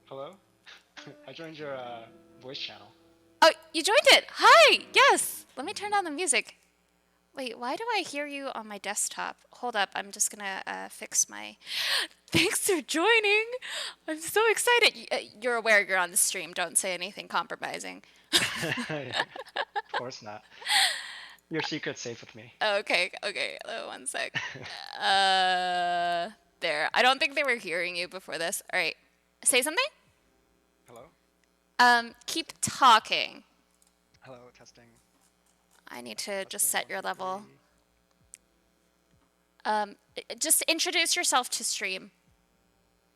Hello? I joined your voice channel. Oh, you joined it! Hi! Yes! Let me turn down the music. Wait, why do I hear you on my desktop? Hold up, I'm just gonna fix my. Thanks for joining! I'm so excited! You're aware you're on the stream, don't say anything compromising. Of course not. Your secret's safe with me. Okay, okay, one sec. Uh, there. I don't think they were hearing you before this. Alright, say something? Hello? Keep talking. Hello, testing. I need to just Testing, set one, your two, level. three. Just introduce yourself to stream.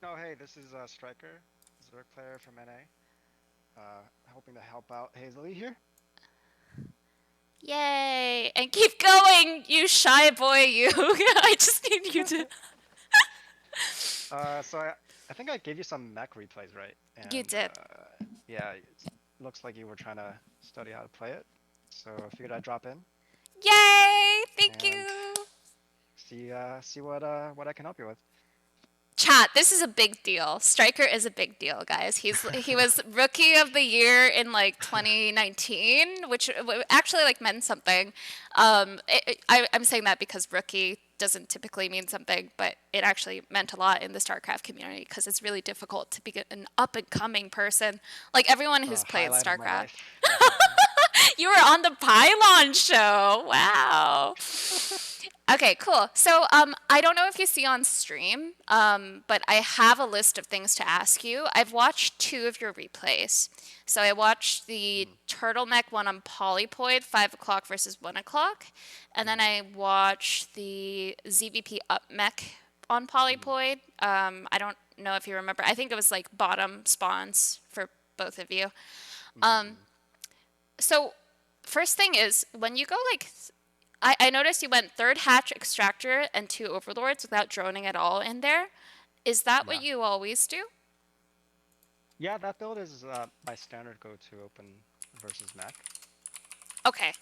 Oh, hey, this is StRyKeR, ZvT from NA. Hoping to help out Hazley here. Yay! And keep going, you shy boy, you. I just need you to. So I think I gave you some Mech replays, right? You And did. yeah, it looks like you were trying to study how to play it. So I figured I'd drop in Yay! Thank and you. see what I can help you with. Chat, this is a big deal. StRyKeR is a big deal, guys. He was rookie of the year in like 2019, which actually like meant something. I'm saying that because rookie doesn't typically mean something, but it actually meant a lot in the StarCraft community because it's really difficult to be an up and coming person. Like everyone who's played Highlight of my StarCraft. life, definitely. You were on the Pylon show. Wow. Okay, cool. So, I don't know if you see on stream, but I have a list of things to ask you. I've watched two of your replays. So I watched the Mm, turtleneck one on Polypoid, 5 o'clock versus 1 o'clock, and then mhm, I watched the ZvT up mech on mhm, Polypoid. I don't know if you remember. I think it was like bottom spawns for both of you. mhm. So, first thing is when you go like I noticed you went third hatch extractor and two overlords without droning at all in there. Is that what Yeah. you always do? Yeah, that build is my standard go-to open versus mech. Okay.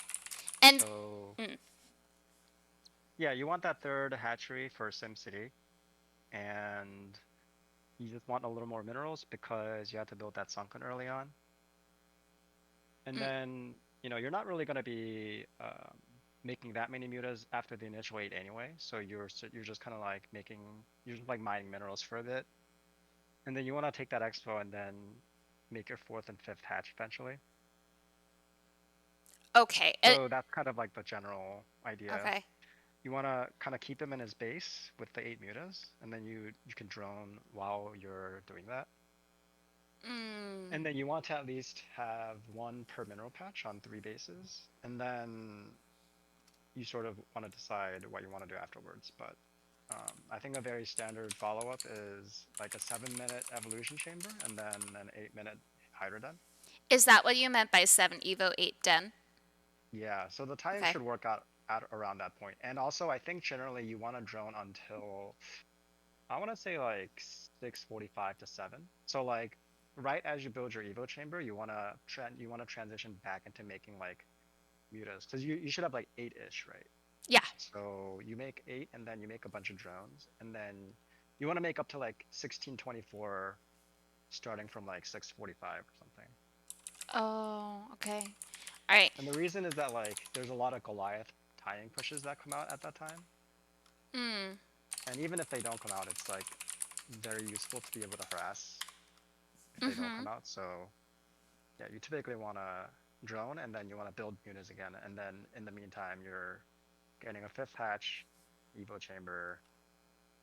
And So mm, yeah, you want that third hatchery for SimCity, and you just want a little more minerals because you have to build that sunken early on. And mm, then, you're not really going to be making that many mutas after the initial 8 anyway. So you're just kind of like you're just like mining minerals for a bit. And then you want to take that expo and then make your fourth and fifth hatch eventually. okay. So that's kind of like the general idea. Okay. You want to kind of keep him in his base with the 8 mutas, and then you can drone while you're doing that. Mm, And then you want to at least have one per mineral patch on 3 bases, and then you sort of want to decide what you want to do afterwards. But I think a very standard follow-up is like a 7-minute evolution chamber and then an 8-minute Hydra den. is that what you meant by 7 Evo 8 Den? Yeah, so the timing Okay. should work out at around that point. And also, I think generally you want to drone until I want to say like 6:45 to 7. So like right as you build your Evo chamber, you want to transition back into making like mutas because you should have like 8-ish, right? Yeah. So you make 8 and then you make a bunch of drones and then you want to make up to like 1624 starting from like 6:45 or something. Oh, okay. All right. And the reason is that like there's a lot of Goliath tying pushes that come out at that time. Mm, And even if they don't come out, it's like very useful to be able to harass if they don't mm-hmm. come out. So yeah, you typically want to drone and then you want to build mutas again. And then in the meantime, you're getting a fifth hatch, Evo chamber,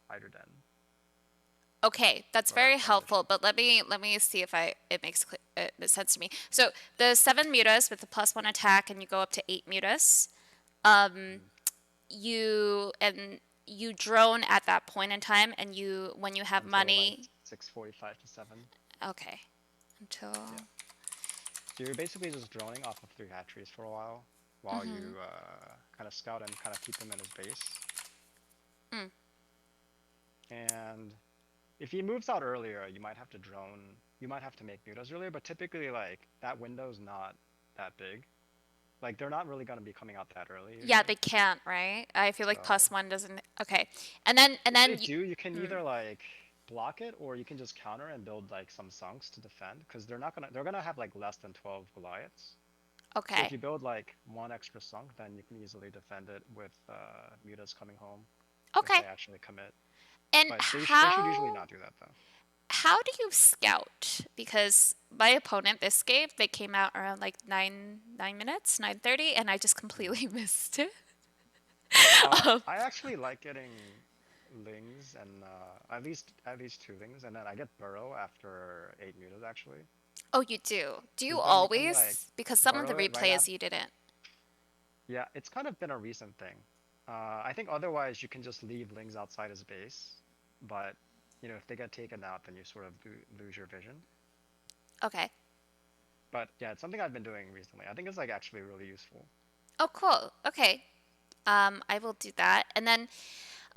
Hydra den, Okay, that's or very transition. helpful. But let me see if it makes sense to me. So the 7 mutas with the +1 attack, and you go up to 8 mutas. Mhm. You drone at that point in time, and you when you have Until like money. 6:45 to 7. Okay, until. Yeah. So you're basically just droning off of 3 hatcheries for a while you kind of scout and kind of keep him in his base. Mm, And if he moves out earlier, you might have to drone, you might have to make mutas earlier, but typically like that window's not that big. Like they're not really going to be coming out that early yeah, usually. they can't, right? I feel like So +1 doesn't. Okay, if and then they do, you can mm, either like block it, or you can just counter and build like some sunks to defend, because they're gonna have like less than 12 goliaths. So if Okay. you build like one extra sunk, then you can easily defend it with mutas coming home if Okay. they actually commit. And But they should usually how not do that though. how do you scout? Because my opponent this game, they came out around like 9 minutes, 9:30, and I just Mhm. completely missed it. I actually like getting lings and at least two lings, and then I get burrow after 8 mutas actually. Oh, you do. Do you Because then you can like always? Because some of the burrow it right replays after. you didn't. Yeah, it's kind of been a recent thing. I think otherwise you can just leave lings outside his base, but if they get taken out, then you sort of lose your vision. Okay. But yeah, it's something I've been doing recently. I think it's like actually really useful. Oh, cool. Okay. I will do that. And then,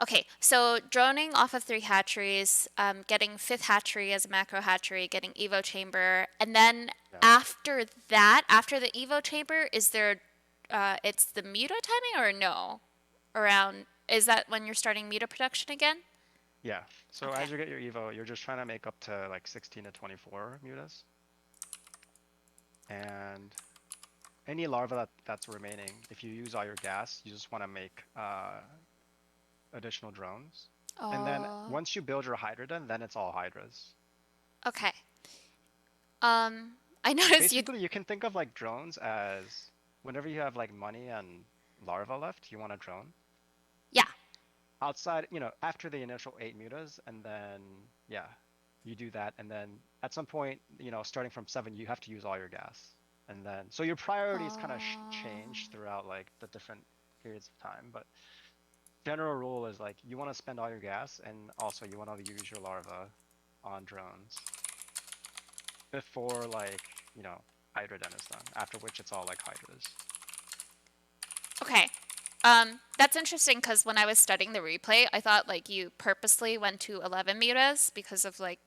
okay, so droning off of 3 hatcheries, getting fifth hatchery as a macro hatchery, getting Evo Chamber, and then Yeah. after that, after the Evo Chamber, is there, it's the muta timing or no? Around, is that when you're starting muta production again? Yeah. So Okay. as you get your Evo, you're just trying to make up to like 16 to 24 mutas. And any larva that's remaining, if you use all your gas, you just want to make additional drones. And then Oh, once you build your Hydra den, then it's all Hydras. okay. I noticed you, Basically, you can think of like drones as whenever you have like money and larva left, you want a drone. yeah. Outside, after the initial 8 mutas, and then yeah, you do that, and then at some point, starting from 7, you have to use all your gas, and then so your priorities kind of Oh, change throughout like the different periods of time, but general rule is like you want to spend all your gas, and also you want to use your larva on drones before like Hydra den is done. After which it's all like Hydras. okay. That's interesting because when I was studying the replay, I thought like you purposely went to 11 mutas because of like,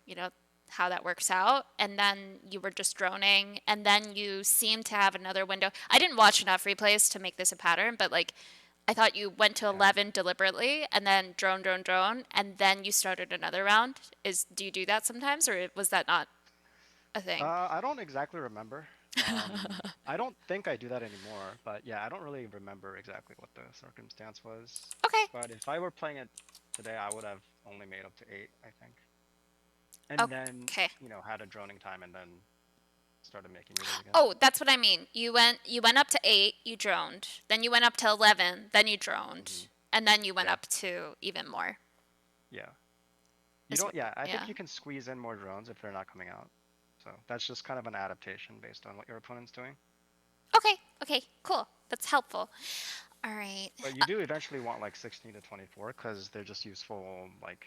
how that works out. And then you were just droning. And then you seem to have another window. I didn't watch enough replays to make this a pattern, but like I thought you went to Yeah. 11 deliberately and then drone, drone, drone. And then you started another round. Do you do that sometimes or was that not a thing? I don't exactly remember. I don't think I do that anymore, but yeah, I don't really remember exactly what the circumstance was. Okay. But if I were playing it today, I would have only made up to 8, I think. And then, Okay. had a droning time and then started making meters again. Oh, that's what I mean. You went up to 8, you droned. Then you went up to 11, then you Hmm. droned, and then you went Yeah, up to even more. yeah. Is what? Yeah, I Yeah. think you can squeeze in more drones if they're not coming out. So that's just kind of an adaptation based on what your opponent's doing. Okay. Okay. Cool. That's helpful. All right. But you do eventually want like 16 to 24 because they're just useful, like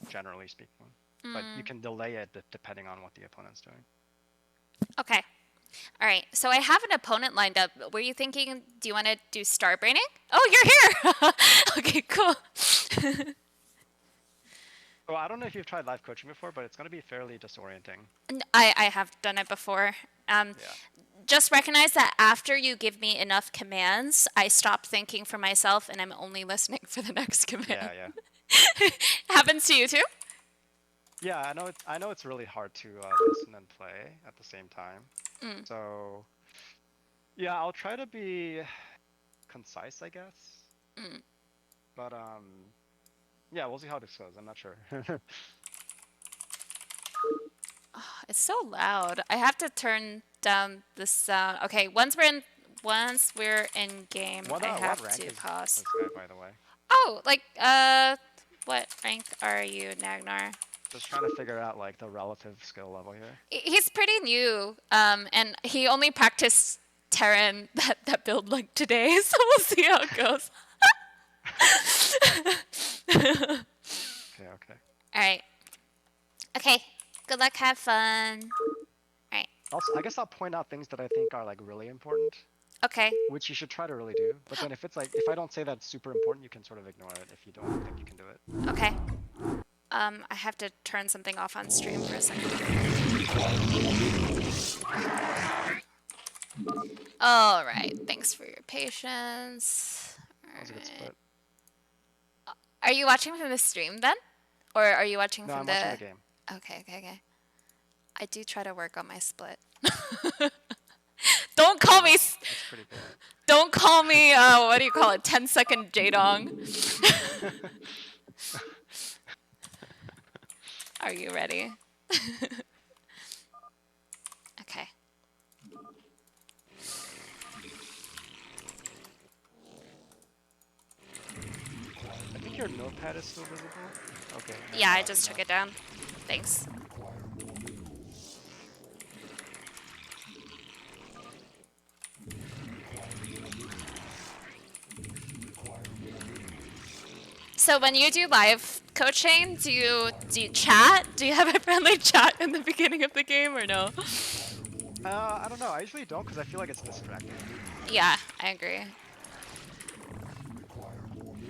generally speaking. But you can delay it depending on what the opponent's doing. Okay. All right. So I have an opponent lined up. Were you thinking? Do you want to do Starbraining? Oh, you're here. Okay. Cool. So I don't know if you've tried live coaching before, but it's going to be fairly disorienting. I have done it before. Yeah. Just recognize that after you give me enough commands, I stop thinking for myself and I'm only listening for the next command. Yeah, yeah. Happens to you too? Yeah, I know it's really hard to listen and play at the same time. So yeah, I'll try to be concise, I guess. But yeah, we'll see how this goes. I'm not sure. It's so loud. I have to turn down the sound. Okay, once we're in game, What I what have rank to is pause. this guy, by the way? Oh, like what rank are you, Nagnar? Just trying to figure out like the relative skill level here. He's pretty new, and he only practiced Terran that build like today, so we'll see how it goes. Okay, okay. All right. Okay. Good luck. Have fun. All right. Also, I guess I'll point out things that I think are like really important, Okay. which you should try to really do. But then if I don't say that's super important, you can sort of ignore it if you don't think you can do it. Okay. I have to turn something off on stream for a second. All right. Thanks for your patience. That was a good All right. split. Are you watching from the stream then? Or are you watching No, from I'm watching the... the game. Okay. I do try to work on my split. Don't Yeah, call me... that's pretty good. Don't call me, what do you call it? 10-second J-dong. Are you ready? Okay. I think your notepad is still visible. Okay. Yeah, I It's just took not. it down. Thanks. So when you do live coaching, do you chat? Do you have a friendly chat in the beginning of the game or no? I don't know. I usually don't because I feel like it's distracting. Yeah, I agree.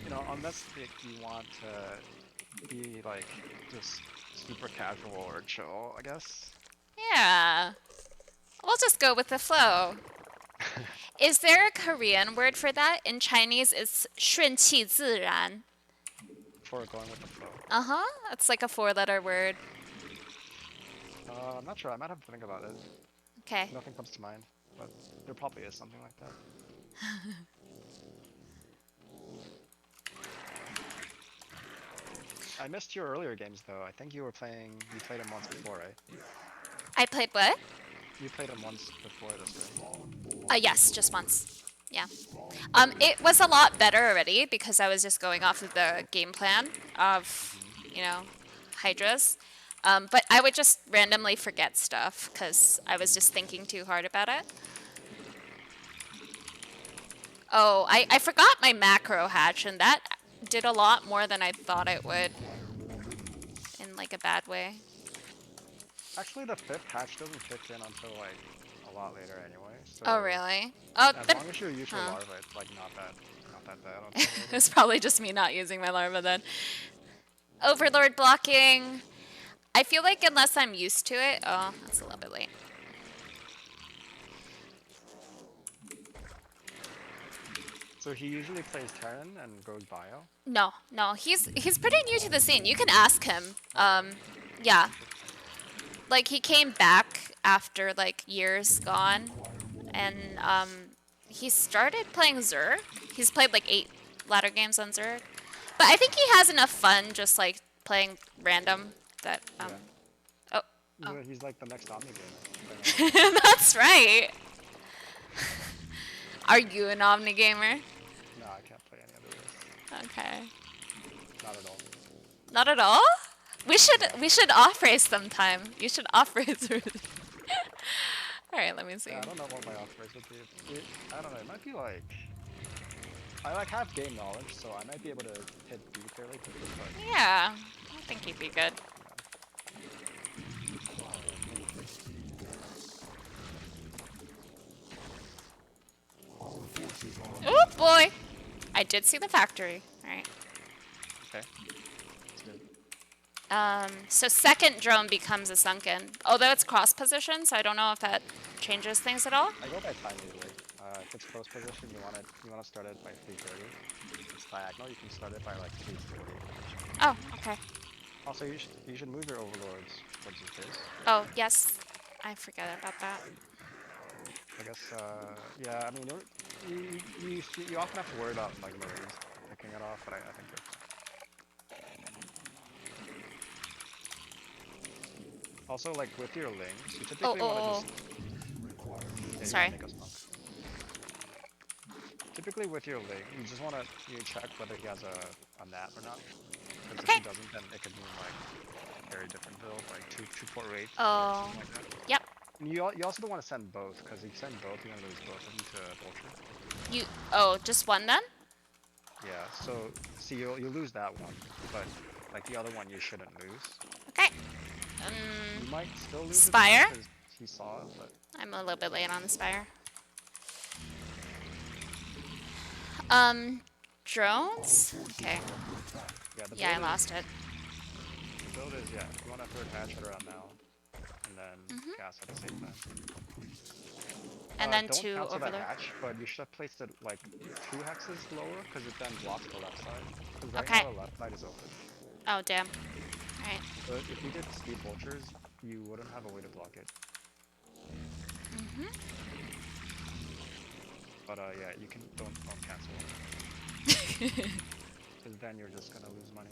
You know, unless like, you want to be like just super casual or chill, I guess. Yeah. We'll just go with the flow. Is there a Korean word for that? In Chinese, it's 顺其自然. For going with the flow. Uh-huh. It's like a 4-letter word. I'm not sure. I might have to think about it. Okay. Nothing comes to mind, but there probably is something like that. I missed your earlier games though. I think you played them once before, right? I played what? You played them once before this, right? Yes, just once. Yeah. It was a lot better already because I was just going off of the game plan of, Hydras. But I would just randomly forget stuff because I was just thinking too hard about it. Oh, I forgot my macro hatch, and that did a lot more than I thought it would in like a bad way. Actually, the 5th hatch doesn't kick in until like a lot later anyway. So Oh, really? Oh, as then long as you use your larva, it's like not that bad until later. it's probably just me not using my larva then. Overlord blocking. I feel like unless I'm used to it... Oh, that's a little bit late. So he usually plays Terran and goes bio. No, he's pretty new to the scene. You can ask him. Yeah. Like, he came back after, like, years gone. And, he started playing Zerg. He's played, like, 8 ladder games on Zerg. But I think he has enough fun just, like, playing random that, Yeah. Oh. He's like the next Omni gamer. That's right. Are you an Omni gamer? No, I can't play any other race. Okay. Not at all. Not at all? We should off race sometime. You should off race. All right, let me see. Yeah, I don't know what my off race would be. I don't know. It might be like I like have game knowledge, so I might be able to hit B fairly quickly. But Yeah, I think you'd be good. Oh boy! I did see the factory. All right. Okay. That's good. So second drone becomes a sunken. Although it's cross position, so I don't know if that changes things at all. I go by time usually. If it's close position, you want to start it by 3:30. If it's diagonal, you can start it by like 3:40. Oh, okay. Also, you should move your overlords towards your face. Oh, yes. I forgot about that. I guess. Yeah. I mean, you often have to worry about like marines picking it off, but I think you're fine. Also, like with your lings, you typically want to just. Sorry. Make us knock. Typically with your ling, you just want to check whether he has a nap or not. Because if he doesn't, then it could mean like a very different build, like two port rate or something like that. Yep. And you also don't want to send both, because if you send both, you're gonna lose both of them to vulture. Just one then? Yeah. So see, you lose that one, but like the other one you shouldn't lose. Okay. You might still lose Spire? because he saw it, but I'm a little bit late on the Spire. Drones? Okay. yeah, I lost it. The build is, yeah, you want to third hatch it around now, and then gas at the same time. And then don't 2 cancel Overlord. that hatch, but you should have placed it like 2 hexes lower, because it then blocks the left side. Because right Okay. now the left side is open. Oh, damn. Alright. But if you did speed vultures, you wouldn't have a way to block it. Mm-hmm. But yeah, you can don't cancel it. Because then you're just gonna lose money.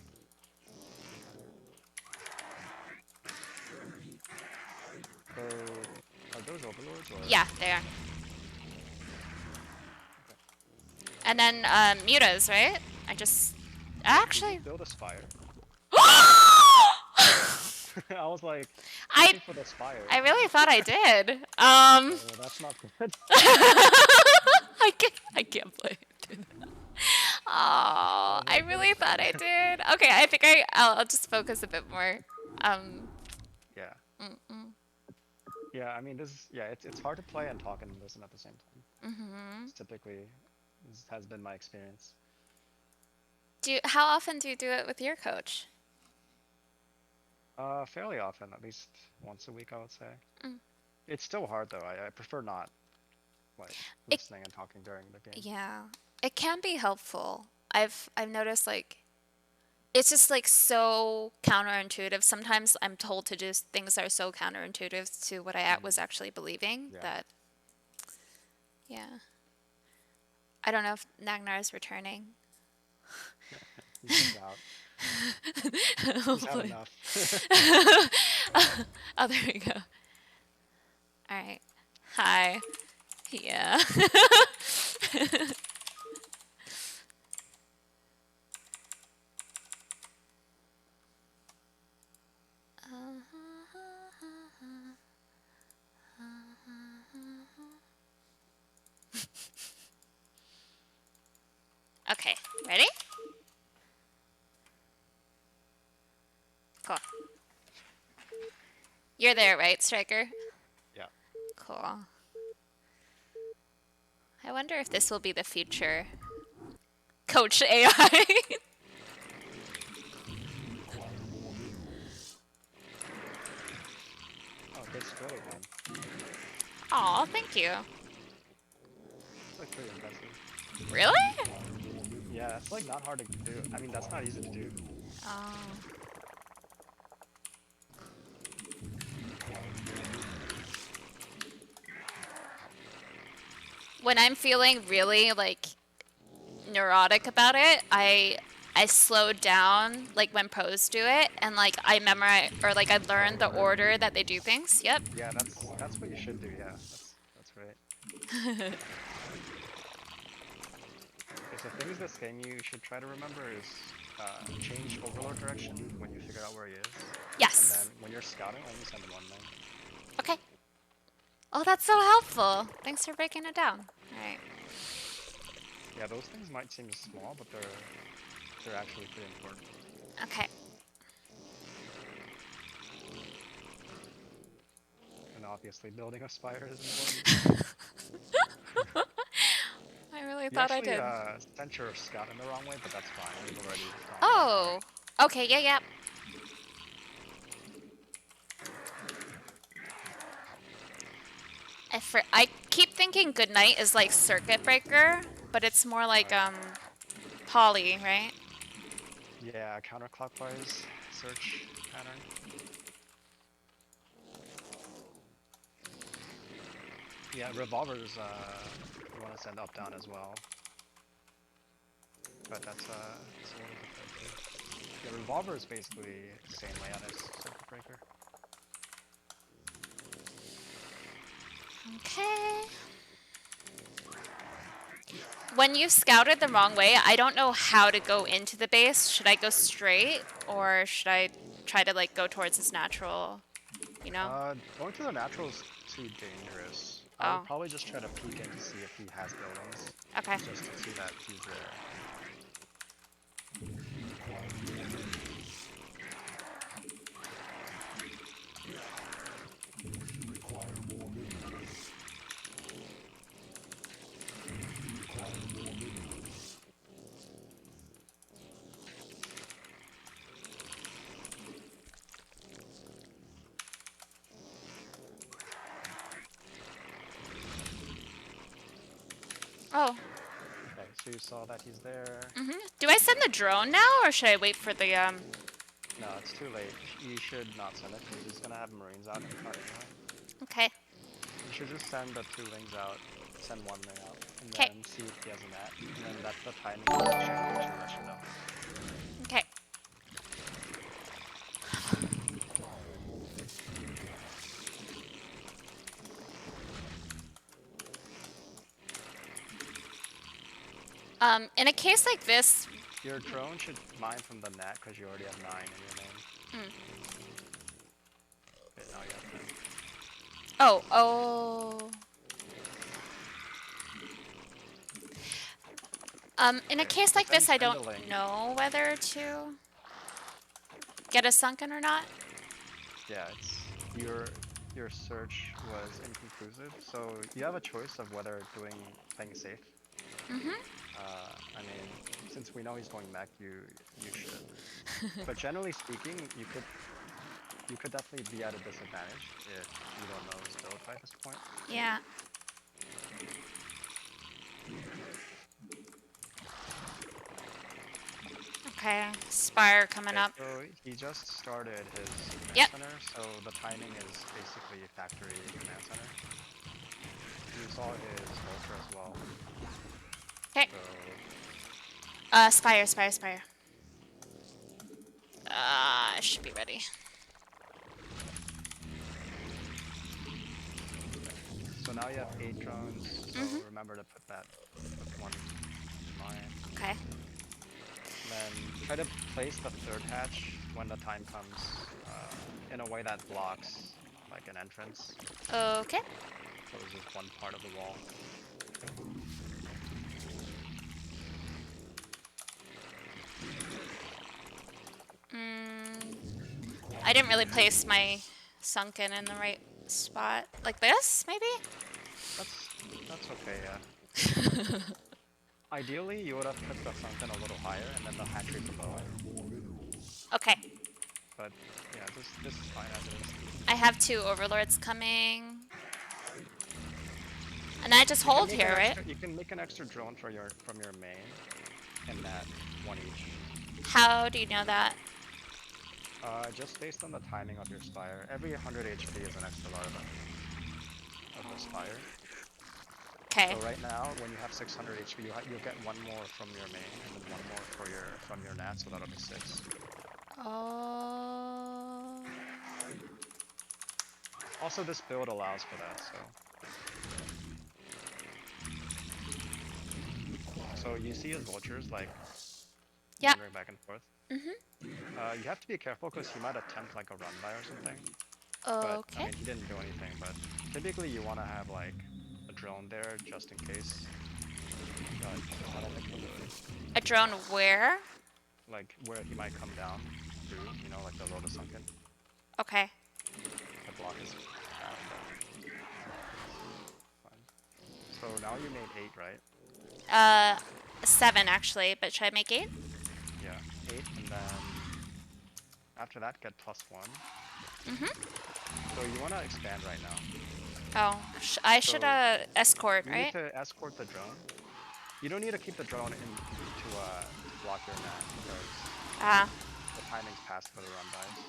So are those overlords or? Yeah, they are. And then mutas, right? I just Did you actually. build a spire? I I was like, looking for the spire. I really thought I did. Oh, well, that's not good. I can't play it. Oh, I really thought I did. Okay, I think I'll just focus a bit more. Yeah. Mm-mm. Yeah, I mean, it's hard to play and talk and listen at the same time. Mm-hmm. This has been my experience. How often do you do it with your coach? Fairly often, at least once a week, I would say. Mm. It's still hard though. I prefer not like It, listening and talking during the game. yeah, it can be helpful. I've noticed like it's just like so counterintuitive. Sometimes I'm told to do things that are so counterintuitive to what I was actually believing Yeah. that, yeah. I don't know if Nagnar is returning. He's out. He's had enough. Oh, there we go. All right. Hi. Yeah. Okay, ready? Cool. You're there, right, StRyKeR? Yeah. Cool. I wonder if this will be the future coach AI. Oh, good spray again. Aw, thank you. It's like pretty impressive. Really? Yeah, that's like not hard to do. I mean, that's not easy to do. Oh. When I'm feeling really like neurotic about it, I slow down like when pros do it, and like I memorize or like I learn the order that they do things. Yep. Yeah, that's what you should do. Yeah, that's right. Okay, so things this game you should try to remember is change Overlord direction when you figure out where he is. Yes. And then when you're scouting, only send one man. Okay. Oh, that's so helpful. Thanks for breaking it down. All right. Yeah, those things might seem small, but they're actually pretty important. Okay. And obviously, building a spire is important. I really You thought I actually did. sent your scout in the wrong way, but that's fine. We've already gone Oh. Okay. Yeah. Yeah. I keep thinking Goodnight is like circuit breaker, but it's more like poly, right? Yeah, counterclockwise search pattern. Yeah, revolvers you want to send up down as well. But that's a little different too. Yeah, revolver is basically the same layout as circuit breaker. Okay. When you've scouted the wrong way, I don't know how to go into the base. Should I go straight, or should I try to like go towards his natural, you know? Going to the natural is too dangerous. I would Oh. probably just try to peek in to see if he has buildings. Okay. Just to see that he's there. Oh. Okay, so you saw that he's there. Do I send the drone now, or should I wait for the No, it's too late. You should not send it because he's gonna have marines out in the car anyway. Okay. You should just send the 2 lings out, send 1 ling out, and Okay. then see if he has a net. And then that's the timing of the chamber to let you know. Okay. In a case like this, Your drone should mine from the net because you already have 9 in your main. Okay, now you have 10. oh. In a Okay, case so like this, I send don't the ling. know whether to get a sunken or not. Yeah, it's your search was inconclusive, so you have a choice of whether playing safe. I mean, since we know he's going mech, you should. But generally speaking, you could definitely be at a disadvantage if you don't know his build by this point. Yeah. Okay, Spire coming Okay, up. so he just started his command Yep. center, so the timing is basically factory command center. You saw his vulture as well. Okay. So Spire. I should be ready. so now you have 8 drones, so remember to put that one in mind. Okay. Then try to place the 3rd hatch when the time comes in a way that blocks like an entrance. Okay. Closes one part of the wall. I didn't really place my sunken in the right spot. Like this, maybe? That's okay, yeah. Ideally, you would have put the sunken a little higher and then the hatchery below it. Okay. But yeah, this is fine as it is. I have 2 overlords coming. And I just You can hold make here, an right? extra, you can make an extra drone from your main, and that 1 each. How do you know that? Just based on the timing of your spire. Every 100 HP is an extra larva of the spire. Okay. So right now, when you have 600 HP, you'll get 1 more from your main, and then 1 more from your nat, so that'll be 6. Oh. Also, this build allows for that, so. So you see his vultures like wandering back and forth. You have to be careful because he might attempt like a runby or something. But I Okay. mean, he didn't do anything. But typically, you want to have like a drone there just in case. But I don't think he'll do it. A drone where? Like where he might come down through, you know, like the road is sunken. Okay. The block is down. Fine. So now you made 8, right? 7 actually, but should I make 8? Yeah, 8, and then after that get +1. So you want to expand right now. Oh, I should escort, You right? need to escort the drone. You don't need to keep the drone in to block your net because the timing's passed for the runbys.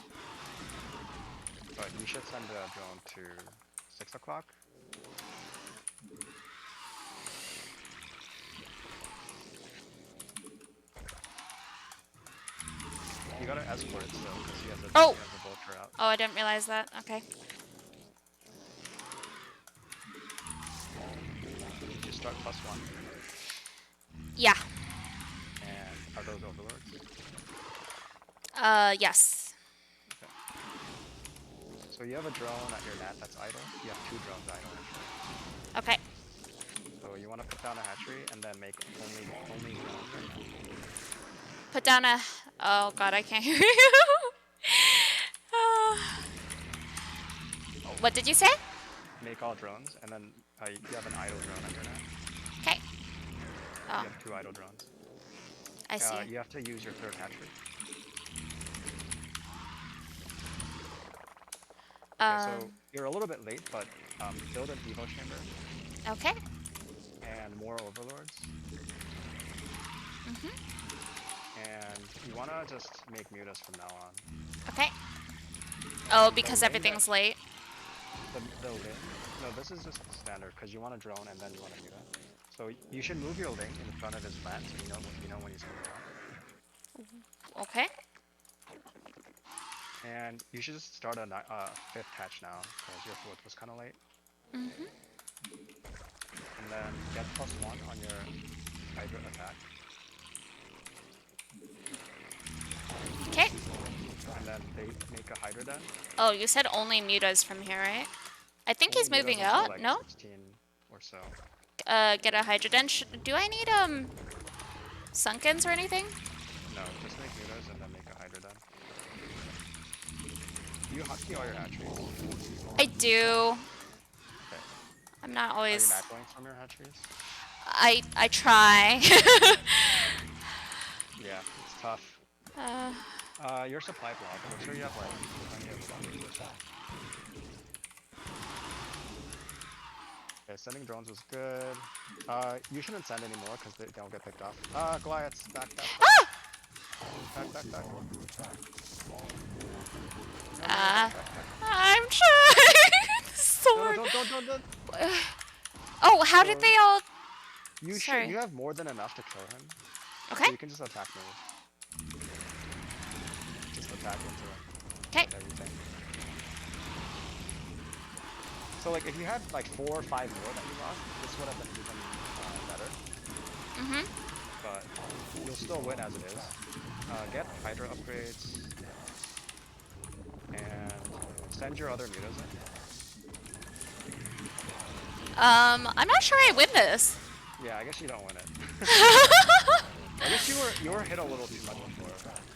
But you should send the drone to 6 o'clock. You gotta escort it still because he has a vulture out. Oh, I didn't realize that. Okay. Did you start +1? Yeah. And are those overlords? Yes. Okay. So you have a drone at your net that's idle. You have 2 drones idle actually. Okay. So you want to put down a hatchery and then make only drones right now. Put down a... Oh god, I can't hear you. What did you say? Make all drones, and then you have an idle drone at your net. Okay. You have 2 idle drones. I see. You have to use your 3rd hatchery. Okay, so you're a little bit late, but build an Evo Chamber. Okay. And more overlords. and you want to just make mutas from now on. Okay. Oh, And because everything's late. the ling, no, this is just standard because you want a drone and then you want a muta. So you should move your ling in front of his plant so you know when he's coming out. Okay. And you should just start a fifth hatch now because your fourth was kind of late. Mhm. And then get +1 on your Hydra attack. Okay. And then they make a Hydra den. Oh, you said only mutas from here, right? I think Only he's mutas moving until out. like No? 16 or so. Get a hydrogen. Do I need sunkens or anything? No, just make mutas and then make a Hydra den. Do you hotkey all your hatcheries? I do. Okay. I'm not Are you always. macroing from your hatcheries? I try. Yeah, it's tough. Your supply block. Make sure you have like plenty of stuff. Okay, sending drones was good. You shouldn't send anymore because they don't get picked off. Goliaths, back. Back. No. I'm trying. No, Sword. don't. Oh, how did So, they all? you Sorry. have more than enough to kill him. Okay. So you can just attack me. Just attack into Okay. everything. So like if you had like 4 or 5 more that you lost, this would have been even better. Mhm. But you'll still win as it is. Get Hydra upgrades and send your other mutas in. I'm not sure I win this. Yeah, I guess you don't win it. I guess you were hit a little too much before.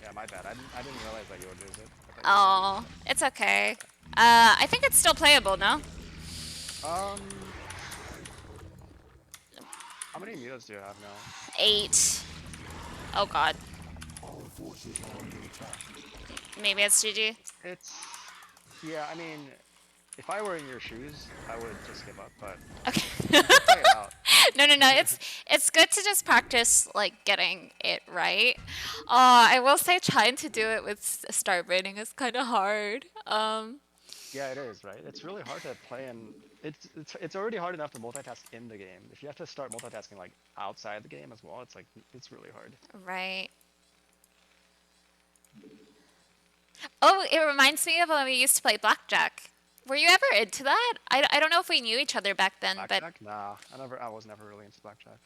Yeah, my bad. I didn't realize that you would lose it. Oh, it's okay. I think it's still playable, no? How many mutas do you have now? 8. Oh god. Maybe it's GG. Yeah, I mean, if I were in your shoes, I would just give up, but Okay. you can play it out. No. It's good to just practice like getting it right. I will say trying to do it with Starbraining is kind of hard. Yeah, it is, right? It's really hard to play and it's already hard enough to multitask in the game. If you have to start multitasking like outside the game as well, it's like it's really hard. Right. Oh, it reminds me of when we used to play blackjack. Were you ever into that? I don't know if we knew each other back then, but Blackjack? Nah, I was never really into blackjack.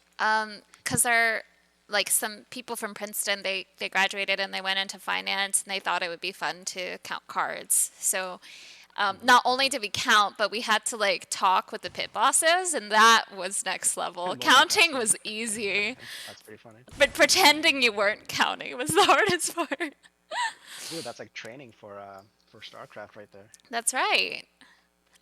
because our like some people from Princeton, they graduated and they went into finance and they thought it would be fun to count cards. So not only did we count, but we had to like talk with the pit bosses, and that was next level. Counting Multitasking. was easy, That's pretty funny. but pretending you weren't counting was the hardest part. Dude, that's like training for StarCraft right there. That's right.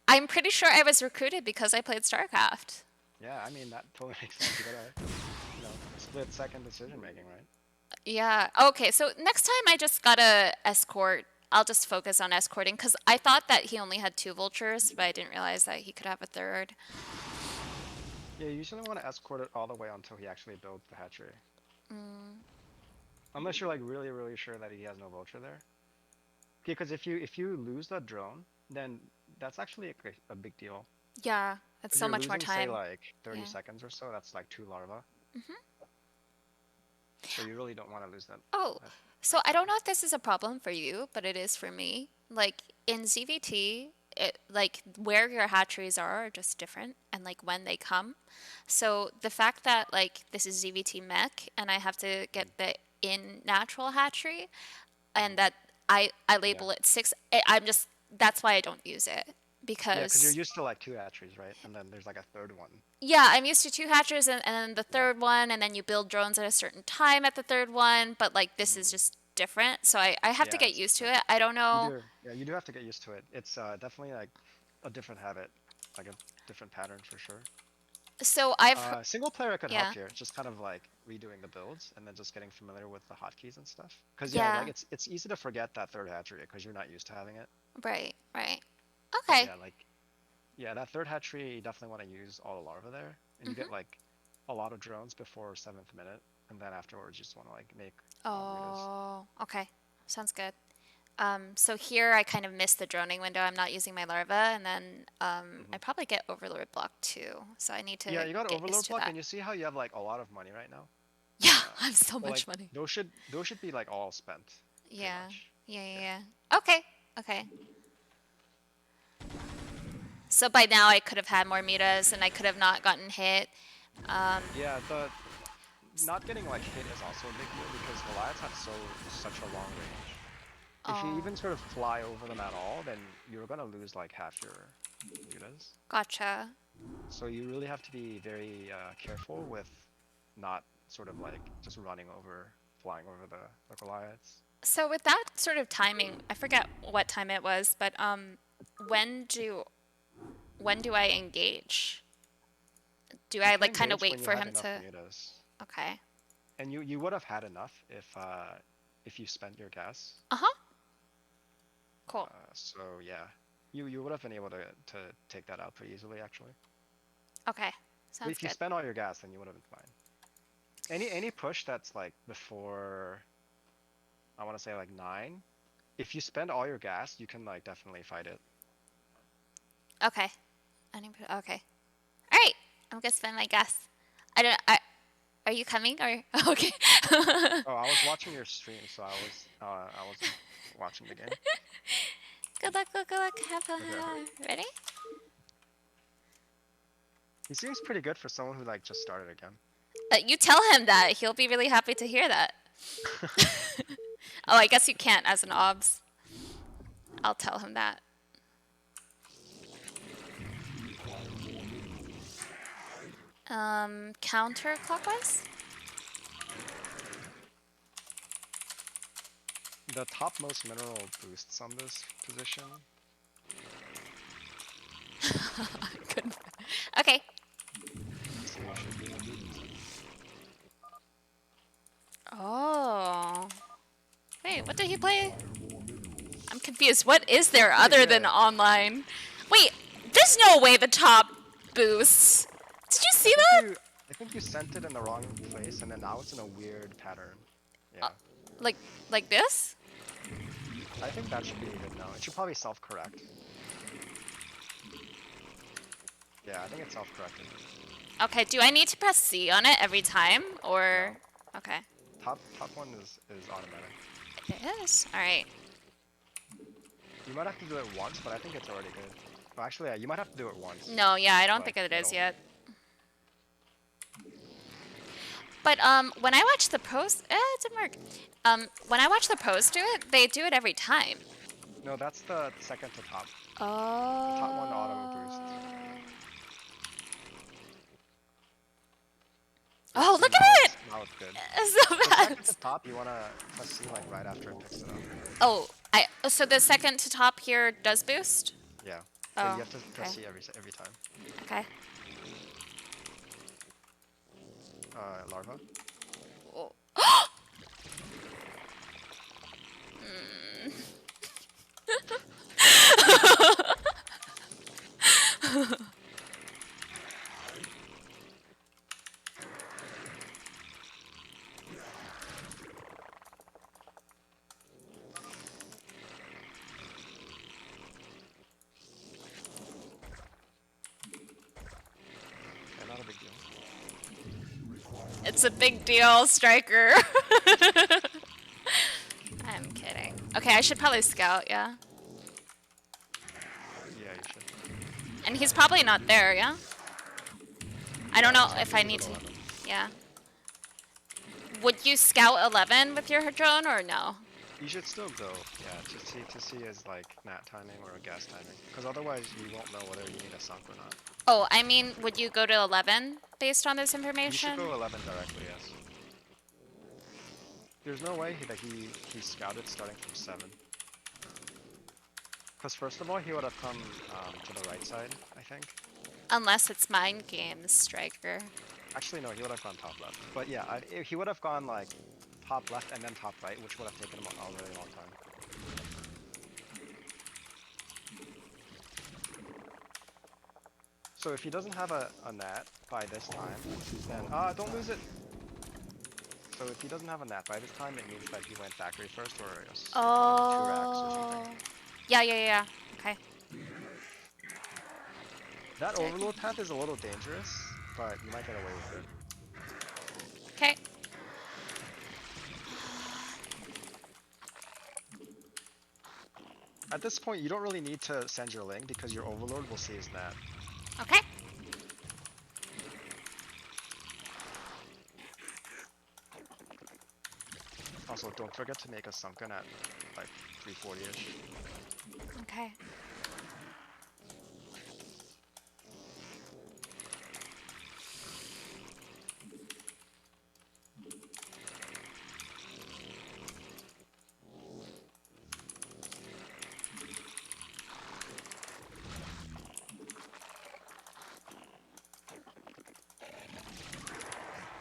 I'm pretty sure I was recruited because I played StarCraft. Yeah, I mean that totally makes sense. You gotta, split second decision making, right? Yeah. Okay. So next time I just gotta escort. I'll just focus on escorting because I thought that he only had 2 vultures, but I didn't realize that he could have a third. Yeah, you usually want to escort it all the way until he actually builds the hatchery. Unless you're like really sure that he has no vulture there. Okay, because if you lose that drone, then that's actually a big deal. Yeah, that's If so you're much more losing, say, time. like 30 Yeah. seconds or so, that's like 2 larvae. So you really don't want to lose that. Oh, so I don't know if this is a problem for you, but it is for me. Like in ZvT, like where your hatcheries are just different and like when they come. So the fact that like this is ZvT Mech and I have to get the in natural hatchery and that I Yeah. label it 6, I'm just that's why I don't use it Yeah, because you're because used to like 2 hatcheries, right? And then there's like a third one. yeah, I'm used to 2 hatchers and then the Yeah. third one, and then you build drones at a certain time at the third one. But like this is just different, so I have to Yeah, get it's used to different. it. I don't You know. do. Yeah, you do have to get used to it. It's definitely like a different habit, like a different pattern for sure. So I've Single player could help yeah, here. It's just kind of like redoing the builds and then just getting familiar with the hotkeys and stuff. Because yeah, like yeah, it's easy to forget that third hatchery because you're not used to having it. right. But Okay. yeah, like yeah, that third hatchery you definitely want to use all the larvae there, and you get like a lot of drones before 7th minute, and then afterwards you just want to like make mutas. Oh, okay. Sounds good. So here I kind of missed the droning window. I'm not using my larva, and then I probably get Overlord block too. So I need Yeah, to you got get used Overlord to block, that. and you see how you have like a lot of money right now. Yeah, I have so So like much money. those should be like all spent, pretty Yeah, much. yeah, yeah, Yeah. yeah. Okay, okay. So by now I could have had more mutas, and I could have not gotten hit. Um, Yeah, the not getting like hit is also a big deal because Goliaths have such a long range. If you oh, even sort of fly over them at all, then you're gonna lose like half your mutas. gotcha. So you really have to be very careful with not sort of like just running over, flying over the Goliaths. So with that sort of timing, I forget what time it was, but when do when do I engage? Do You I can like kind of engage wait when you for have him enough to? mutas, Okay. and you would have had enough if you spent your gas. Uh-huh. Cool. So yeah, you would have been able to take that out pretty easily actually. Okay. But Sounds if you good. spent all your gas, then you would have been fine. Any push that's like before, I want to say like 9. If you spend all your gas, you can like definitely fight it. Okay. Okay. All right. I'm gonna spend my gas. I don't. Are you coming or? Okay. Oh, I was watching your stream, so I wasn't watching the game. Good luck. Good luck. Have fun. Okay, okay. Ready? He seems pretty good for someone who like just started again. You tell him that. He'll be really happy to hear that. Oh, I guess you can't as an obs. I'll tell him that. Counterclockwise? The topmost mineral boosts on this position. Good. Okay. So you should be. Oh. Wait, what did he play? I'm confused. What is there Pretty other than good. online? Wait, there's no way the top boosts. Did you I see think that? you sent it in the wrong place, and then now it's in a weird pattern. Uh, Yeah. like, like this? I think that should be good now. It should probably self-correct. Yeah, I think it's self-corrected. Okay, do I need to press C on it every time? No. Or, okay. Top one is automatic. It is. All right. You might have to do it once, but I think it's already good. Well, actually, yeah, you might have to do it once. No, yeah, I don't Like think it is middle. yet. But when I watch the pros, it didn't work. When I watch the pros do it, they do it every time. No, that's the second to top. The top one auto boost. Oh. Yeah, Oh, see look now at it! now it's good. It's so The second to fast. top, you wanna press C like right after it picks it up. Oh, so the second to top here does boost? Yeah. So you Oh, have to press okay. C every time. Okay. Larva. Oh. Okay, not a big deal. It's a big deal, StRyKeR. I'm kidding. Okay, I should probably scout, yeah? Yeah, you should. And he's probably not there, yeah? I don't Yeah, know he's if I he's need at to. 11. Yeah. Would you scout 11 with your drone or no? You should still go, yeah, to see his like nat timing or a gas timing, because otherwise you won't know whether you need a sunk or not. Oh, I mean, would you go to 11 based on this You should information? go 11 directly, yes. There's no way that he scouted starting from 7. Because first of all, he would have come to the right side, I think. Unless it's mind games, StRyKeR. Actually, no, he would have gone top left. But yeah, he would have gone like top left and then top right, which would have taken him a really long time. So if he doesn't have a nat by this time, then don't lose it. So if he doesn't have a nat by this time, it means that he went factory first or two racks or Oh. something. Yeah. Okay. That So I can- overload path is a little dangerous, but you might get away with it. Okay. At this point, you don't really need to send your ling because your overlord will see his nat. Okay. Also, don't forget to make a sunken at like 340-ish. Okay.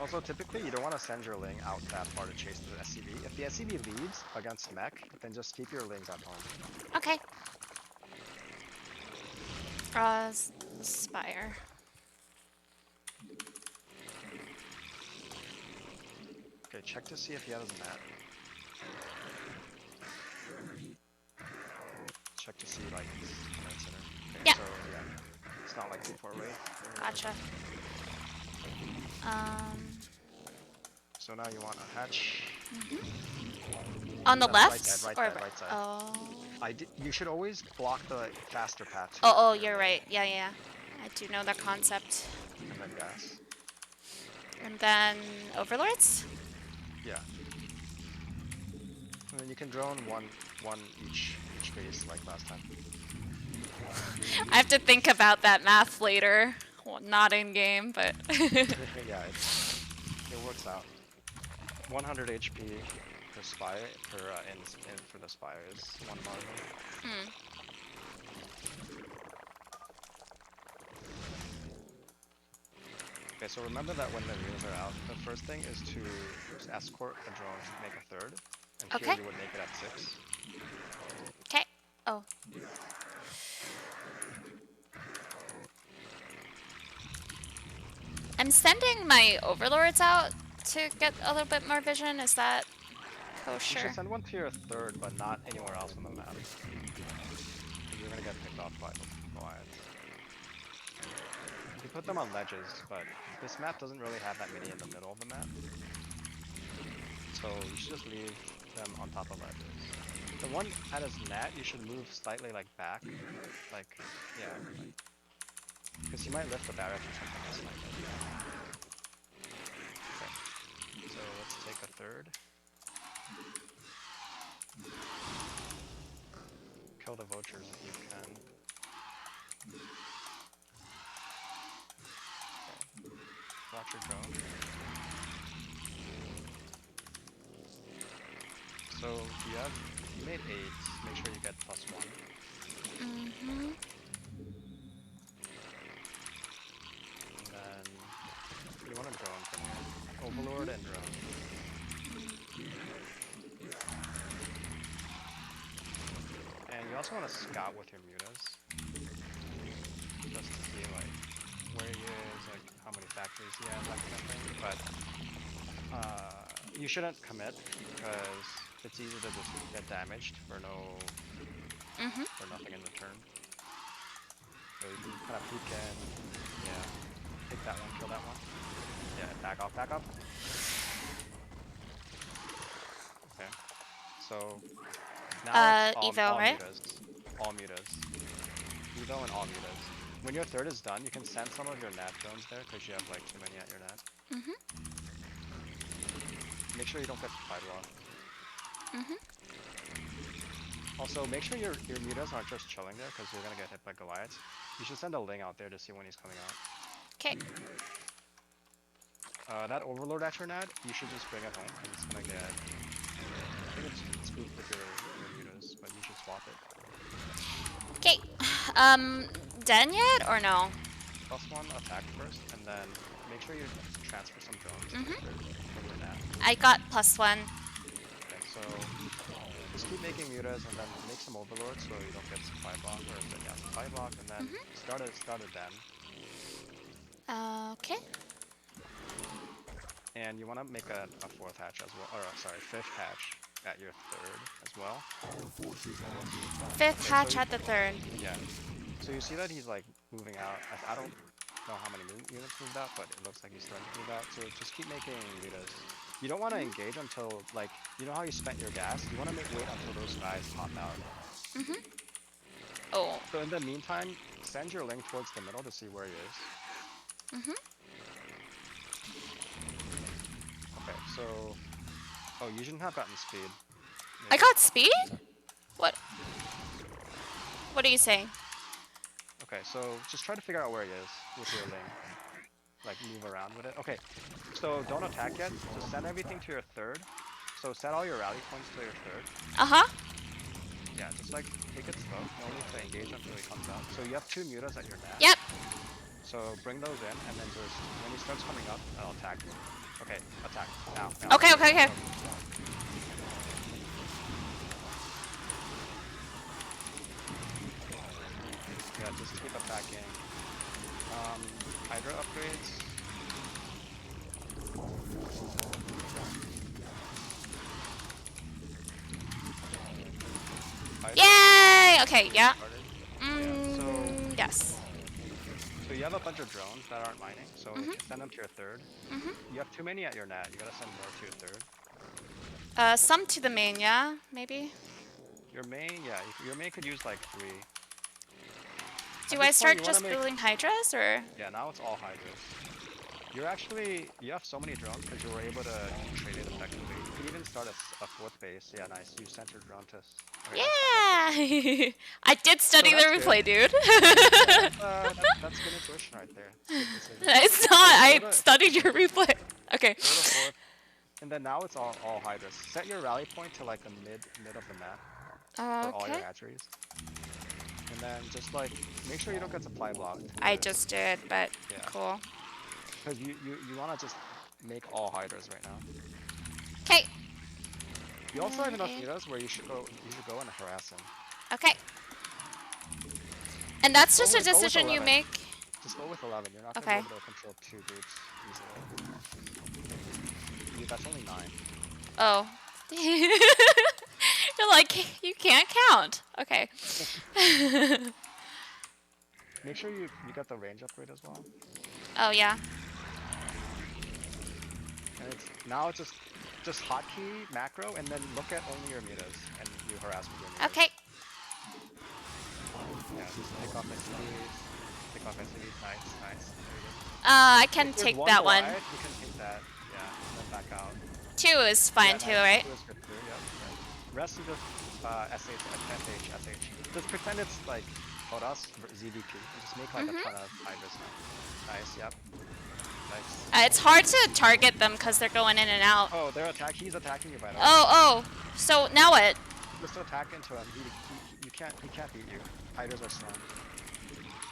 Also, typically, you don't want to send your ling out that far to chase the SCV. If the SCV leaves against Mech, then just keep your lings at home. Okay. Spire. Okay, check to see if he has a nat. Check to see like his command center. Okay, Yeah. so yeah, it's not like too far away. Gotcha. So now you want a hatch. On the That's left? right side, right Or side, right side. Oh. You should always block the faster path to Oh, your you're ling, right. Yeah. I do know that concept. and then gas. And then overlords? Yeah. And then you can drone one each base like last time. I have to think about that math later. Well, not in game, but Yeah, it works out. 100 HP per spire in for the spire is one marble. Okay, so remember that when the mutas are out, the first thing is to escort a drone to make a third, and Okay. here you would make it at 6. Okay. Oh. I'm sending my overlords out to get a little bit more vision. Is that You should kosher? send one to your third, but not anywhere else on the map. You're gonna get picked off by the goliaths. You put them on ledges, but this map doesn't really have that many in the middle of the map. So you should just leave them on top of ledges. The one at his nat, you should move slightly like back. Like, yeah. Because he might lift the barracks or something else like that. Okay. So let's take a third. Kill the vultures if you can. Okay. Watch your drone. So you made 8, make sure you get +1. And then you want a drone from here. Overlord and drone. And you also want to scout with your mutas. Just to see like where he is, like how many factories he has, that kind of thing. But you shouldn't commit because it's easy to just get damaged for nothing in return. So you can kind of peek in, yeah, take that one, kill that one. Yeah, back off, back up. Okay. So now it's Evo, all right? mutas. All mutas. Evo and all mutas. When your third is done, you can send some of your nat drones there because you have like too many at your nat. Make sure you don't get sidewalk. Also, make sure your mutas aren't just chilling there because you're gonna get hit by goliaths. You should send a ling out there to see when he's coming out. Okay. That overlord at your nat, you should just bring it home because it's gonna get. I think it's spooked with your mutas, but you should swap it. Okay. Done yet or no? +1 attack first, and then make sure you transfer some drones from your nat. I got +1. Okay, so just keep making mutas and then make some overlords so you don't get supply block or supply block, and then start a den. Okay. And you want to make a fourth hatch as well, or sorry, fifth hatch at your third as well. Fifth Okay, hatch so at the third. yeah. So you see that he's like moving out. I don't know how many units moved out, but it looks like he's starting to move out. So just keep making mutas. You don't want to engage until, like, you know how you spent your gas? You want to wait until those guys pop out. Oh. So in the meantime, send your ling towards the middle to see where he is. Okay, so... Oh, you shouldn't have gotten speed. I got speed? What? What are you saying? Okay, so just try to figure out where he is with your ling. Like, move around with it. Okay, so don't attack yet. Just send everything to your third. So set all your rally points to your third. Uh-huh. Yeah, just like, take it slow. No need to engage until he comes out. So you have 2 mutas at your net. Yep. So bring those in, and then just, when he starts coming up, I'll attack him. Okay, attack. Now. Okay, okay, okay. Yeah, just keep attacking. Hydra upgrades. Hydra Yay! Okay, yeah. started. Yes. So you have a bunch of drones that aren't mining, so send them to your third. You have too many at your net, you gotta send more to your third. Some to the main, yeah? Maybe? Your main, yeah, your main could use like 3. Do I start just building Hydras, or? Yeah, now it's all Hydras. You have so many drones because you were able to trade it effectively. You can even start a 4th base. Yeah, nice. You sent your drone to... Okay, Yeah! I did study the replay, dude. that's good intuition right there. It's not. I studied your replay. Okay. Go to 4th. And then now it's all Hydras. Set your rally point to like the mid of the map for all your hatcheries. And then just like, make sure you don't get supply blocked. I just did, but yeah. Cool. Because you want to just make all Hydras right now. Okay. You also have enough mutas where you should go and harass him. Okay. And that's just a decision you make. Just go with 11. You're not going to be able to control 2 groups easily. That's only 9. Oh. You're like, you can't count. Okay. Make sure you got the range upgrade as well. Oh, yeah. And now it's just hotkey macro, and then look at only your mutas, and you harass with your mutas. Okay. Yeah, just pick off SCVs. Pick off SCVs. Nice. I can take that one. You can take that, yeah, and then back out. 2 is fine too, right? 2 is good too, yeah. Rest is just SH. Just pretend it's like Horas ZvT, and just make like a ton of Hydras now. Nice, yep. Nice. It's hard to target them because they're going in and out. Oh, he's attacking you by the way. Oh. So now what? Just attack into him. He can't beat you. Hydras are strong.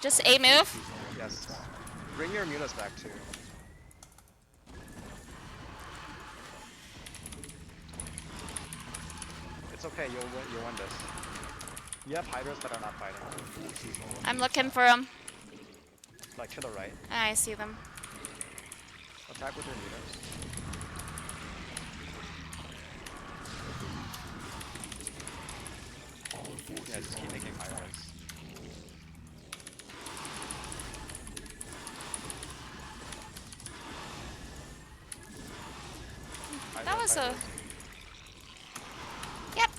Just a move? Yes. Bring your mutas back too. It's okay, you'll win this. You have Hydras that are not fighting. I'm looking for them. Like to the right. I see them. Attack with your mutas. Yeah, just keep making Hydras. That was a... Yep.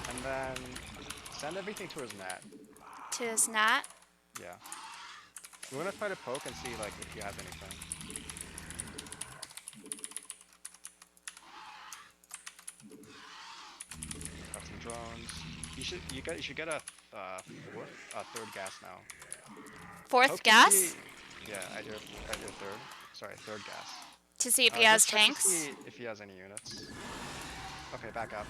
And then send everything to his net. To his net? Yeah. We're gonna try to poke and see like if he has anything. Got some drones. You should get a third gas now. 4th Poke gas? Yeah, at your third. Sorry, third gas. To see if he has just check tanks? to see if he has any units. Okay, back up.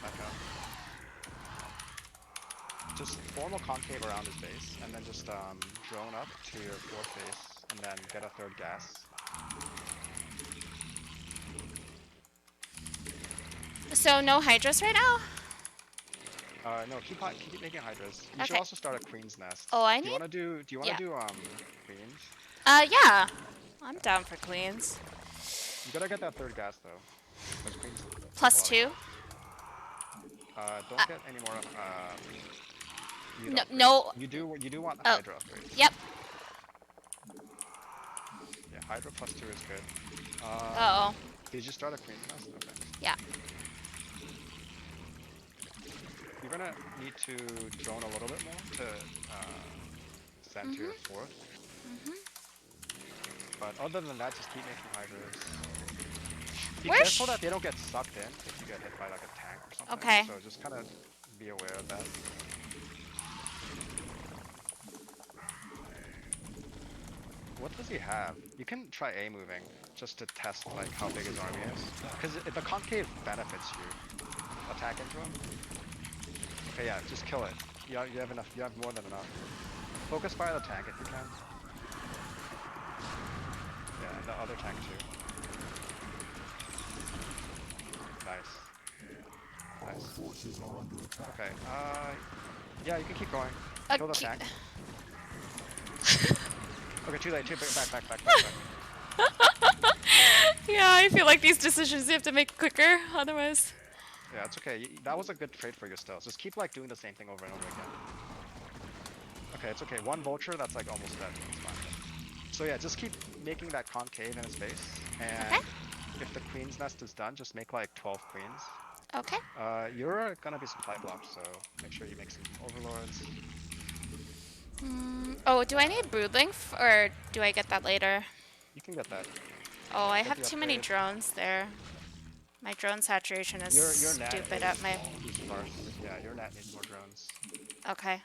Just form a concave around his base, and then just drone up to your 4th base, and then get a third gas. So no Hydras right now? No, keep making Hydras. You should also start a Queen's Nest. Oh, I Do you wanna do Queens? Yeah. I'm down for queens. You gotta get that third gas though. Those queens take a lot Plus of 2. gas. Don't get any more muta No, upgrades. no. You do want Oh. Hydra upgrades. Yep. Yeah, Hydra plus 2 is good. Uh oh. Did you start a queen's nest? Okay. Yeah. You're gonna need to drone a little bit more to send to your fourth. But other than that, just keep making Hydras. Be Where's careful that they don't get sucked in if you get hit by like a tank or something. Okay. So just kind of be aware of that. What does he have? You can try A moving just to test like how big his army is. Because the concave benefits you. Attack into him. Okay, yeah, just kill it. You have enough. You have more than enough. Focus fire the tank if you can. Yeah, and the other tank too. Nice. Nice. Okay. Yeah, you can keep going. Kill the tank. Okay, too late. Back. Yeah, I feel like these decisions you have to make quicker, otherwise. Yeah, it's okay. That was a good trade for your still. Just keep like doing the same thing over and over again. Okay, it's okay. One vulture, that's like almost dead. It's fine. So yeah, just keep making that concave in his base. And if the queen's nest is done, just make like 12 queens. Okay. You're gonna be supply blocked, so make sure you make some overlords. Oh, do I need broodling or do I get that later? You can get that. Oh, I Get have the too many upgrade. drones there. My drone saturation is Your net stupid is at my... sparse. Yeah, your net needs more drones. Okay.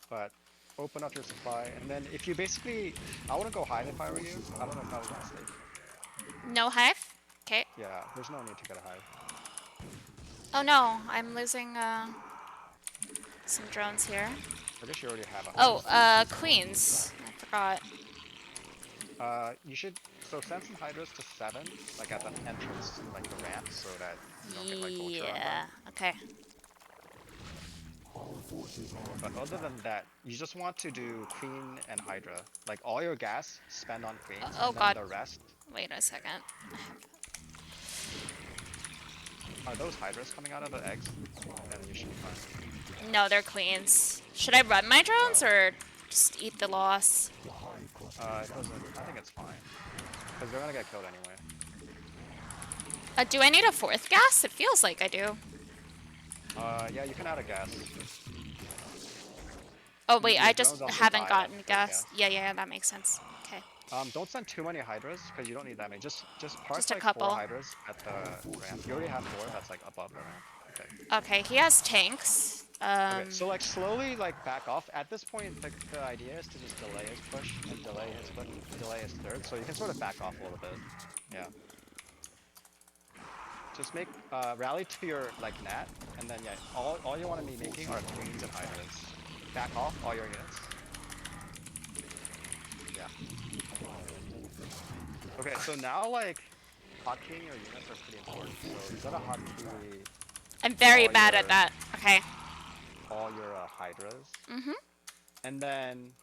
But open up your supply, and then if you basically, I wouldn't go hive if I were you. I don't know if I was a mistake. No hive? Okay. Yeah, there's no need to get a hive. Oh no, I'm losing some drones here. I guess you already have a hive. Oh, queens. I forgot. You should, so send some hydras to 7, like at the entrance, like the ramp, so that you don't get like vulture on Yeah. them. Okay. But other than that, you just want to do queen and hydra. Like all your gas, spend on queens, Oh, and then God. the rest. Wait a second. Are those hydras coming out of the eggs? Then you should be fine. No, they're queens. Should I run my drones or just eat the loss? It doesn't, I think it's fine. Because they're gonna get killed anyway. Do I need a 4th gas? It feels like I do. Yeah, you can add a gas. Oh wait, Your I just drones also haven't die gotten from gas. Yeah, that makes sense. Okay. Don't send too many hydras, because you don't need that many. Just park Just a like couple. 4 hydras at the ramp. You already have 4 that's like above the ramp. Okay. Okay, he has tanks. Okay, so like slowly like back off. At this point, the idea is to just delay his push and delay his third, so you can sort of back off a little bit. Yeah. Just make rally to your like nat, and then yeah, all you want to be making are queens and hydras. Back off all your units. Yeah. Okay, so now like hotkeying your units are pretty important. So you gotta hotkey I'm very all bad your- at that. Okay. all your hydras. Mhm. And then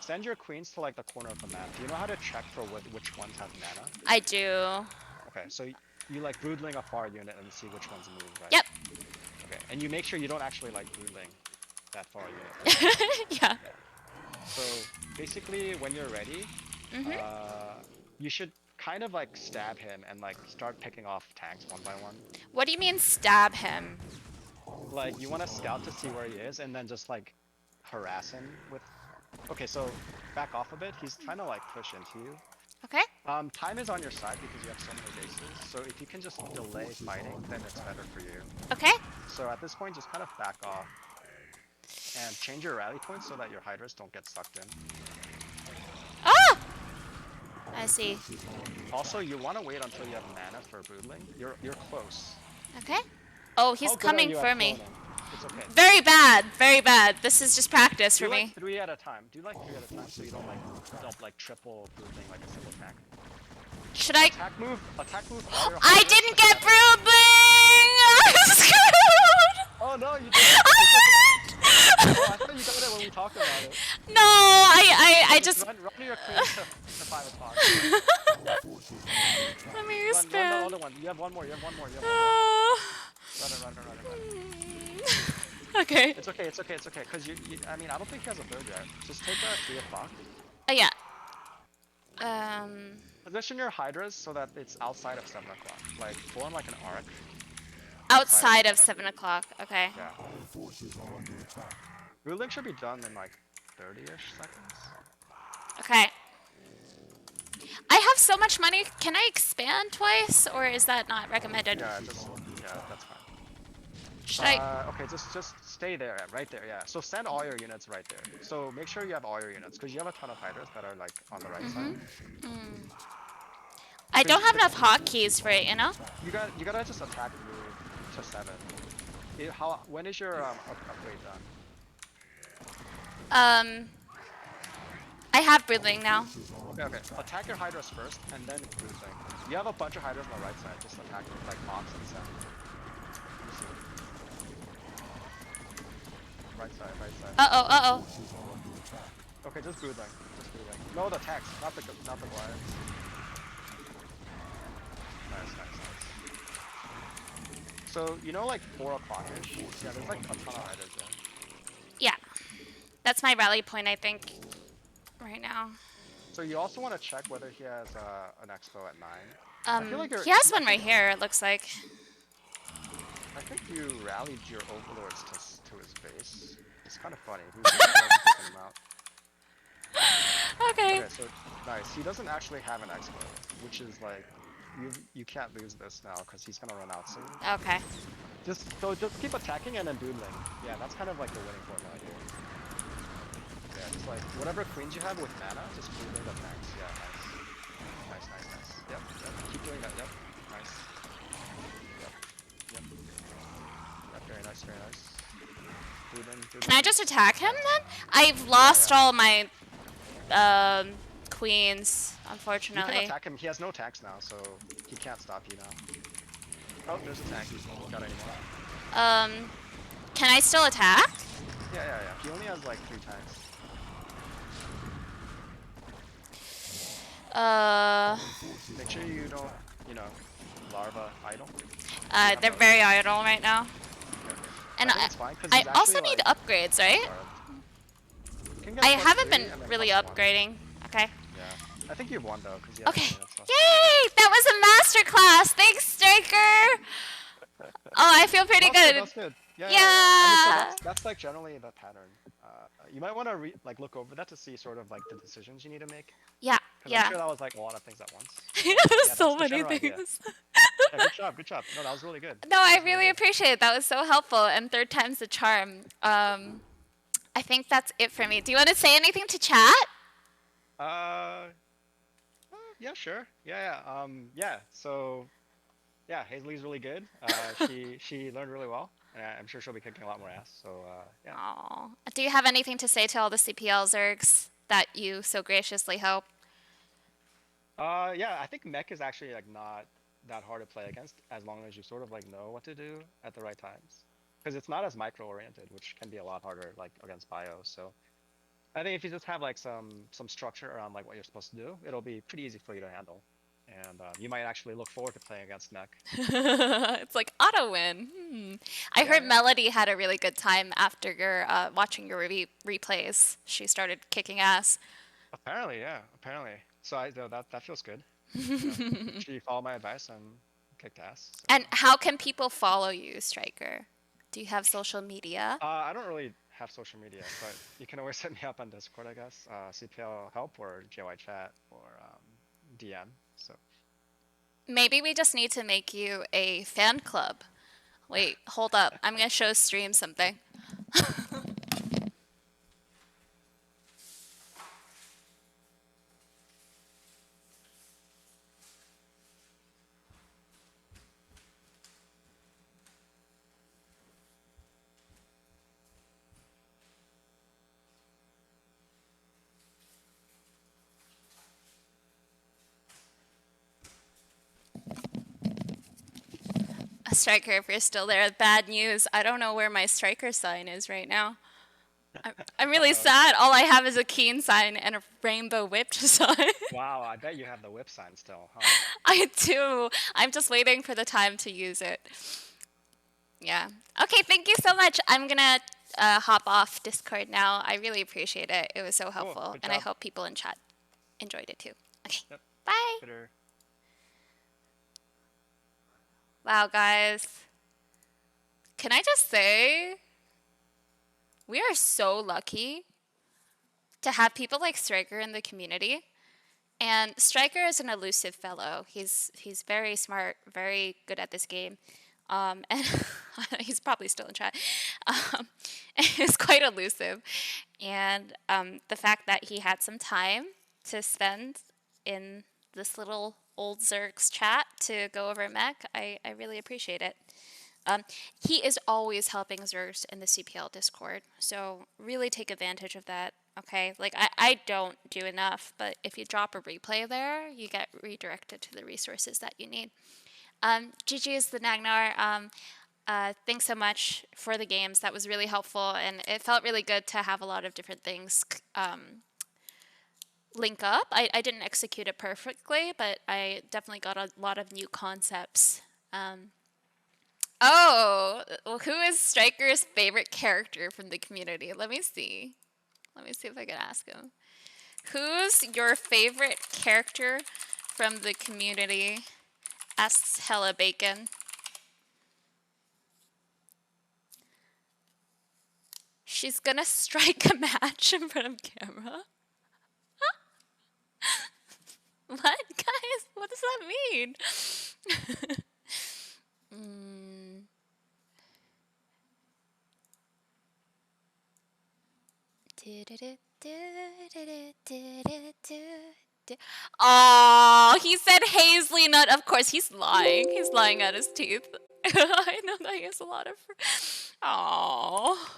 send your queens to like the corner of the map. Do you know how to check for which ones have mana? I do. Okay, so you like broodling a far unit and see which ones move, right? Yep. Okay, and you make sure you don't actually like broodling that far unit. Yeah. So basically, when you're ready, you should kind of like stab him and like start picking off tanks one by one. What do you mean stab him? Like you want to scout to see where he is and then just like harass him with. Okay, so back off a bit. He's trying to like push into you. Okay. Time is on your side because you have so many bases. So if you can just delay fighting, then it's better for you. Okay. So at this point, just kind of back off and change your rally points so that your hydras don't get sucked in. Ah! I see. Also, you want to wait until you have mana for broodling. You're close. Okay. Oh, he's How good are coming you at for me. cloning? It's okay. Very bad. Very bad. This is just practice Do for like me. 3 at a time. Do like 3 at a time so you don't like triple broodling like a single attack. Should I? Attack move. All your I hydras, didn't but get then- broodling! I'm screwed! Oh no, you didn't. Oh, I thought you got it when we talk about it. No, I Just just. run your queen to 5 o'clock. Let me Run the expand. other one. You have one more. You have one more. You have one more. Run it, run it, run it, run it. Okay. It's okay, it's okay, it's okay. Cause I mean, I don't think he has a third yet. Just take a 3 o'clock. Oh yeah. Position your hydras so that it's outside of 7 o'clock. Like form like an arc. Outside of 7. 7 o'clock. Okay. Yeah. Ruling should be done in like 30-ish seconds. Okay. I have so much money. Can I expand twice, or is that not recommended? Yeah, that's fine. Should I? Okay, just stay there, right there, yeah. So send all your units right there. So make sure you have all your units, because you have a ton of hydras that are like on the right side. I don't have enough hotkeys for it, you know? You gotta just attack through to 7. When is your upgrade done? I have breathing now. Okay. Attack your hydras first, and then brooding. You have a bunch of hydras on the right side. Just attack them, like Mox and Sam. Right side. Uh-oh. Okay, just brood them. No, the attacks, not the goliaths. Nice. So, you know, like 4 o'clock-ish? Yeah, there's like a ton of hydras there. Yeah. That's my rally point, I think, right now. So you also want to check whether he has an expo at 9. I feel like he has one right here, it looks like. I think you rallied your overlords to his base. It's kind of funny. Who's taking him out? Okay. Okay, so nice. He doesn't actually have an expo, which is like you can't lose this now because he's gonna run out soon. Okay. Just keep attacking and then doodling. Yeah, that's kind of like the winning formula here. Yeah, just like whatever queens you have with mana, just doodling the tanks. Yeah, nice. Yep. Keep doing that. Yep. Nice. Yep. Very nice. Doodling. Can I just attack him then? I've lost all my queens, unfortunately. You can attack him. He has no attacks now, so he can't stop you now. Oh, there's a tank. He's not got any more. Can I still attack? Yeah. He only has like 3 tanks. Make sure you don't, larva idle. They're very idle right now. Okay. And fine, I also need upgrades, right? I haven't been really upgrading. Okay. Yeah. I think you've won though, because Okay. Yay! That was a masterclass. Thanks, StRyKeR. Oh, I feel pretty good. That's good. Yeah. Yeah. I mean, so that's like generally the pattern. You might want to look over that to see sort of like the decisions you need to make. Yeah. I'm sure that was like a lot of things at once. So many things. Yeah, good job. No, that was really good. No, I really appreciate it. That was so helpful. And third time's the charm. I think that's it for me. Do you want to say anything to chat? Yeah, sure. Yeah. So, yeah, Hazley's really good. She learned really well, and I'm sure she'll be kicking a lot more ass. So, yeah. Aww. Do you have anything to say to all the CPL Zergs that you so graciously help? Yeah, I think Mech is actually like not that hard to play against as long as you sort of like know what to do at the right times. Because it's not as micro oriented, which can be a lot harder like against bio. So I think if you just have like some structure around like what you're supposed to do, it'll be pretty easy for you to handle. And you might actually look forward to playing against Mech. It's like auto win. I heard Melody had a really good time after your watching your replays. She started kicking ass. Apparently. So that feels good. She followed my advice and kicked ass. So. And how can people follow you, StRyKeR? Do you have social media? I don't really have social media, but you can always hit me up on Discord, I guess. CPL help or JY chat or DM. So maybe we just need to make you a fan club. Wait, hold up. I'm gonna show stream something. StRyKeR, if you're still there, bad news. I don't know where my StRyKeR sign is right now. I'm really Uh-oh. sad. All I have is a keen sign and a rainbow whip sign. Wow, I bet you have the whip sign still, huh? I do. I'm just waiting for the time to use it. Yeah. Okay, thank you so much. I'm gonna hop off Discord now. I really appreciate it. It was so Cool. helpful, Good and I job. hope people in chat enjoyed it too. Okay. Yep. Bye. Later. Wow, guys. Can I just say, we are so lucky to have people like StRyKeR in the community. And StRyKeR is an elusive fellow. He's very smart, very good at this game. And he's probably still in chat. He's quite elusive. And the fact that he had some time to spend in this little old Zerg's chat to go over Mech, I really appreciate it. He is always helping Zergs in the CPL Discord, so really take advantage of that. Okay, like I don't do enough, but if you drop a replay there, you get redirected to the resources that you need. GG's the Nagnar. Thanks so much for the games. That was really helpful, and it felt really good to have a lot of different things link up. I didn't execute it perfectly, but I definitely got a lot of new concepts. Oh, well, who is StRyKeR's favorite character from the community? Let me see. Let me see if I can ask him. Who's your favorite character from the community? Asks Hella Bacon. She's gonna strike a match in front of camera. What, guys? What does that mean? Oh, he said Hazely Nut. Of course, he's lying. He's lying out his teeth. I know that he has a lot of. Oh.